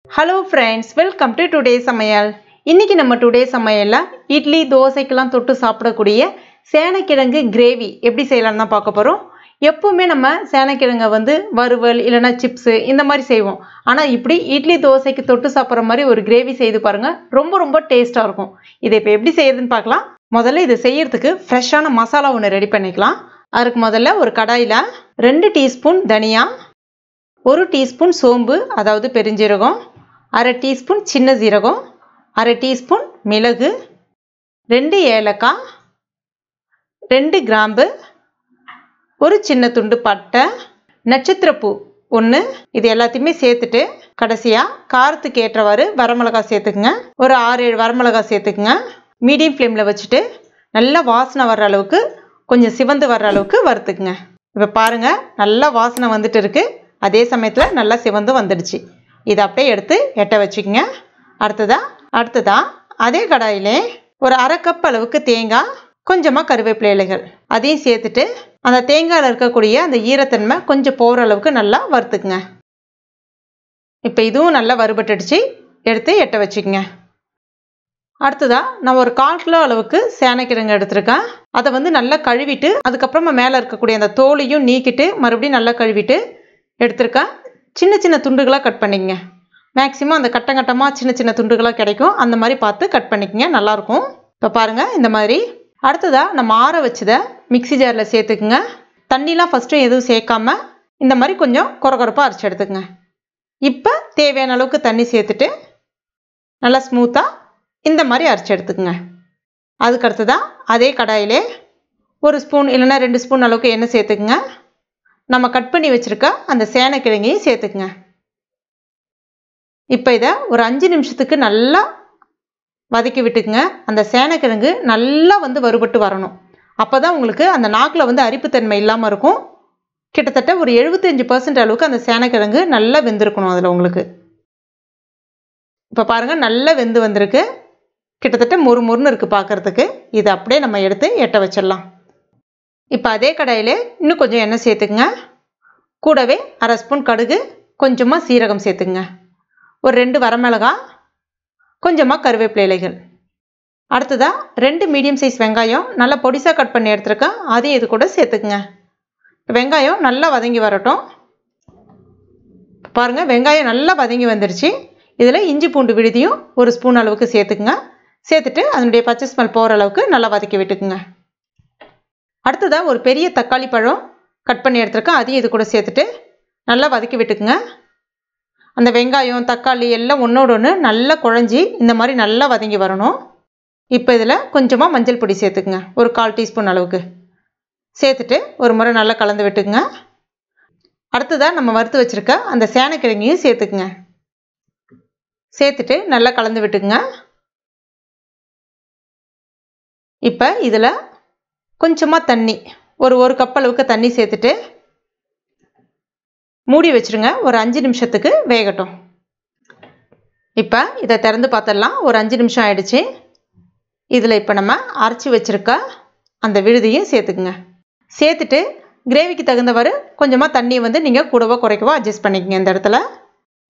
Hello friends, welcome to today's Samayal. இன்னைக்கு நம்ம today சமையல்ல இட்லி தோசைக்கெல்லாம் தொட்டு சாப்பிடக்கூடிய சேனைக்கிழங்கு கிரேவி எப்படி செய்யலாம்னு தான் பார்க்க போறோம். எப்பவுமே நம்ம சேனைக்கிழங்க வறுவல் இல்லனா சிப்ஸ் இந்த மாதிரி செய்வோம். ஆனா இப்படி இட்லி தோசைக்கு தொட்டு சாப்பிடுற மாதிரி ஒரு கிரேவி செய்து பாருங்க. ரொம்ப டேஸ்டா இருக்கும். இதை இப்ப எப்படி செய்யறதுன்னு பார்க்கலாம். முதல்ல இதை செய்யிறதுக்கு ஃப்ரெஷ்ஷான மசாலா ஒன்னு ரெடி பண்ணிக்கலாம். அதுக்கு முதல்ல ஒரு கடாயில 2 டீஸ்பூன் தனியா, 1 டீஸ்பூன் சோம்பு அதாவது பெருஞ்சீரகம், 1/2 டீஸ்பூன் சின்ன சீரகம், 1/2 டீஸ்பூன் மிளகு, 2 ஏலக்காய், 2 கிராம்பு, ஒரு சின்ன துண்டு பட்டை, நட்சத்திரப்பூ 1. இது எல்லாத்தையுமே சேர்த்துட்டு கடைசியா காரத்துக்கு ஏற்றவாறு வரமிளகாய் சேர்த்துக்குங்க. ஒரு 6-7 வரமிளகாய் சேர்த்துக்குங்க. மீடியம் ஃப்ளேம்ல வச்சுட்டு நல்லா வாசனை வர்ற அளவுக்கு கொஞ்சம் சிவந்து வர்ற அளவுக்கு வறுத்துக்குங்க. இப்போ பாருங்க நல்லா வாசனை வந்துட்டு இருக்கு. அதே சமயத்துல நல்லா சிவந்து வந்துடுச்சு. இதை அப்படியே எடுத்து எட்ட வச்சுக்கோங்க. அடுத்ததா அதே கடாயிலே ஒரு 1/2 கப் அளவுக்கு தேங்காய், கொஞ்சமா கருவேப்பிலை இலைகள் அதையும் சேர்த்துட்டு அந்த தேங்காயில இருக்கக்கூடிய அந்த ஈரத்தன்மை கொஞ்சம் போகிற அளவுக்கு நல்லா வறுத்துக்குங்க. இப்போ இதுவும் நல்லா வறுபட்டுடுச்சு. எடுத்து எட்ட வச்சுக்கோங்க. அடுத்ததா நான் ஒரு 1/4 கிலோ அளவுக்கு சேனைக்கிழங்கு எடுத்திருக்கேன். அதை நல்லா கழுவிட்டு அதுக்கப்புறமா மேலே இருக்கக்கூடிய அந்த தோலையும் நீக்கிட்டு மறுபடியும் நல்லா கழுவிட்டு எடுத்திருக்கேன். சின்ன துண்டுகளாக கட் பண்ணிக்கங்க. மேக்ஸிமம் அந்த கட்டமாக சின்ன துண்டுகளாக கிடைக்கும். அந்த மாதிரி பார்த்து கட் பண்ணிக்கங்க, நல்லாயிருக்கும். இப்போ பாருங்கள் இந்த மாதிரி. அடுத்ததா நம்ம ஆற வச்சதை மிக்ஸி ஜாரில் சேர்த்துக்குங்க. தண்ணிலாம் ஃபஸ்ட்டு எதுவும் சேர்க்காம இந்த மாதிரி கொஞ்சம் கொரகொரப்பாக அரைச்சி எடுத்துக்கங்க. இப்போ தேவையான அளவுக்கு தண்ணி சேர்த்துட்டு நல்லா ஸ்மூத்தாக இந்த மாதிரி அரைச்சி எடுத்துக்கங்க. அதுக்கு அடுத்ததான் அதே கடாயிலே 1 ஸ்பூன் இல்லைன்னா 2 ஸ்பூன் அளவுக்கு எண்ணெய் சேர்த்துக்குங்க. நம்ம கட் பண்ணி வச்சிருக்க அந்த சேனைக்கிழங்கையும் சேர்த்துக்குங்க. இப்போ இதை ஒரு 5 நிமிஷத்துக்கு நல்லா வதக்கி விட்டுக்குங்க. அந்த சேனைக்கிழங்கு நல்லா வறுபட்டு வரணும். அப்போதான் உங்களுக்கு அந்த நாக்கில் அரிப்புத்தன்மை இல்லாமல் இருக்கும். கிட்டத்தட்ட ஒரு 75% அளவுக்கு அந்த சேனைக்கிழங்கு நல்லா வெந்திருக்கணும் அதில் உங்களுக்கு. இப்போ பாருங்கள் நல்லா வெந்து வந்திருக்கு. கிட்டத்தட்ட மொறுன்னு இருக்குது பார்க்குறதுக்கு. இதை அப்படியே நம்ம எடுத்து எட்ட வச்சிடலாம். இப்போ அதே கடாயிலே இன்னும் கொஞ்சம் எண்ணெய் சேர்த்துக்குங்க. கூடவே 1/2 ஸ்பூன் கடுகு, கொஞ்சமாக சீரகம் சேர்த்துக்குங்க. ஒரு 2 வரமிளகாய், கொஞ்சமாக கருவேப்பிலை இலைகள். அடுத்ததாக 2 மீடியம் சைஸ் வெங்காயம் நல்லா பொடிசாக கட் பண்ணி எடுத்துருக்கேன். அதையும் இது கூட சேர்த்துக்குங்க. வெங்காயம் நல்லா வதங்கி வரட்டும். பாருங்கள் வெங்காயம் நல்லா வதங்கி வந்துருச்சு. இதில் இஞ்சி பூண்டு விழுதியும் 1 ஸ்பூன் அளவுக்கு சேர்த்துக்குங்க. சேர்த்துட்டு அதனுடைய பச்சை ஸ்மெல் போகிற அளவுக்கு நல்லா வதக்கி விட்டுக்குங்க. அடுத்ததாக ஒரு பெரிய தக்காளி பழம் கட் பண்ணி எடுத்துருக்கேன். அதையும் இது கூட சேர்த்துட்டு நல்லா வதக்கி விட்டுக்குங்க. அந்த வெங்காயம் தக்காளி எல்லாம் ஒன்றோடு ஒன்று நல்லா குழஞ்சி இந்த மாதிரி நல்லா வதங்கி வரணும். இப்போ இதில் கொஞ்சமாக மஞ்சள் பொடி சேர்த்துக்குங்க. ஒரு 1/4 டீஸ்பூன் அளவுக்கு சேர்த்துட்டு ஒரு முறை நல்லா கலந்து விட்டுக்குங்க. அடுத்ததாக நம்ம வறுத்து வச்சுருக்க அந்த சேனைக்கிழங்கையும் சேர்த்துக்குங்க. சேர்த்துட்டு நல்லா கலந்து விட்டுக்குங்க. இப்போ இதில் கொஞ்சமாக தண்ணி, ஒரு கப் அளவுக்கு தண்ணி சேர்த்துட்டு மூடி வச்சுருங்க. ஒரு 5 நிமிஷத்துக்கு வேகட்டும். இப்போ இதை திறந்து பார்த்துடலாம். ஒரு 5 நிமிஷம் ஆயிடுச்சு. இதில் இப்போ நம்ம அரைச்சி வச்சுருக்க அந்த விழுதியும் சேர்த்துக்குங்க. சேர்த்துட்டு கிரேவிக்கு தகுந்தவாறு கொஞ்சமாக தண்ணியை நீங்கள் கூடவோ குறைக்கவோ அட்ஜஸ்ட் பண்ணிக்கங்க. இந்த இடத்துல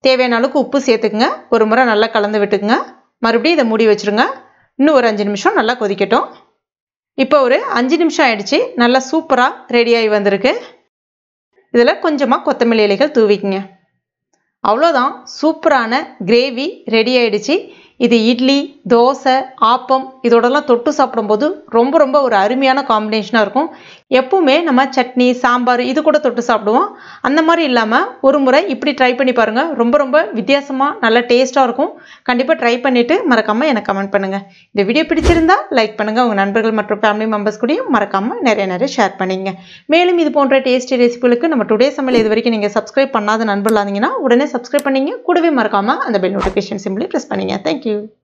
தேவையான அளவுக்கு உப்பு சேர்த்துக்குங்க. ஒரு முறை நல்லா கலந்து விட்டுக்குங்க. மறுபடியும் இதை மூடி வச்சுருங்க. இன்னும் ஒரு 5 நிமிஷம் நல்லா கொதிக்கட்டும். இப்போ ஒரு 5 நிமிஷம் ஆயிடுச்சு. நல்லா சூப்பராக ரெடியாகி வந்திருக்கு. இதில் கொஞ்சமாக கொத்தமல்லி இலைகள் தூவிக்குங்க. அவ்வளோதான், சூப்பரான கிரேவி ரெடி ஆயிடுச்சு. இது இட்லி, தோசை, ஆப்பம் இதோடலாம் தொட்டு சாப்பிடும்போது ரொம்ப ஒரு அருமையான காம்பினேஷனாக இருக்கும். எப்பவுமே நம்ம சட்னி, சாம்பார் இது கூட தொட்டு சாப்பிடுவோம். அந்த மாதிரி இல்லாமல் ஒரு முறை இப்படி ட்ரை பண்ணி பாருங்கள். ரொம்ப வித்தியாசமாக நல்ல டேஸ்ட்டாக இருக்கும். கண்டிப்பாக ட்ரை பண்ணிவிட்டு மறக்காமல் எனக்கு கமெண்ட் பண்ணுங்கள். இந்த வீடியோ பிடிச்சிருந்தா லைக் பண்ணுங்கள். உங்கள் நண்பர்கள் மற்றும் ஃபேமிலி மெம்பர்ஸ் கூடயும் மறக்காமல் நிறைய ஷேர் பண்ணிங்க. மேலும் இது போன்ற டேஸ்டி ரெசிபிகளுக்கு நம்ம டுடே சமையல் இது வரைக்கும் நீங்கள் சப்ஸ்கிரைப் பண்ணாத நண்பர்களாக இருந்தீங்கன்னா உடனே சப்ஸ்கிரைப் பண்ணிங்க. கூடவே மறக்காமல் அந்த பெல் நோட்டிஃபிகேஷன் சிம்பிளி ப்ரெஸ் பண்ணிங்க. தேங்க்யூ.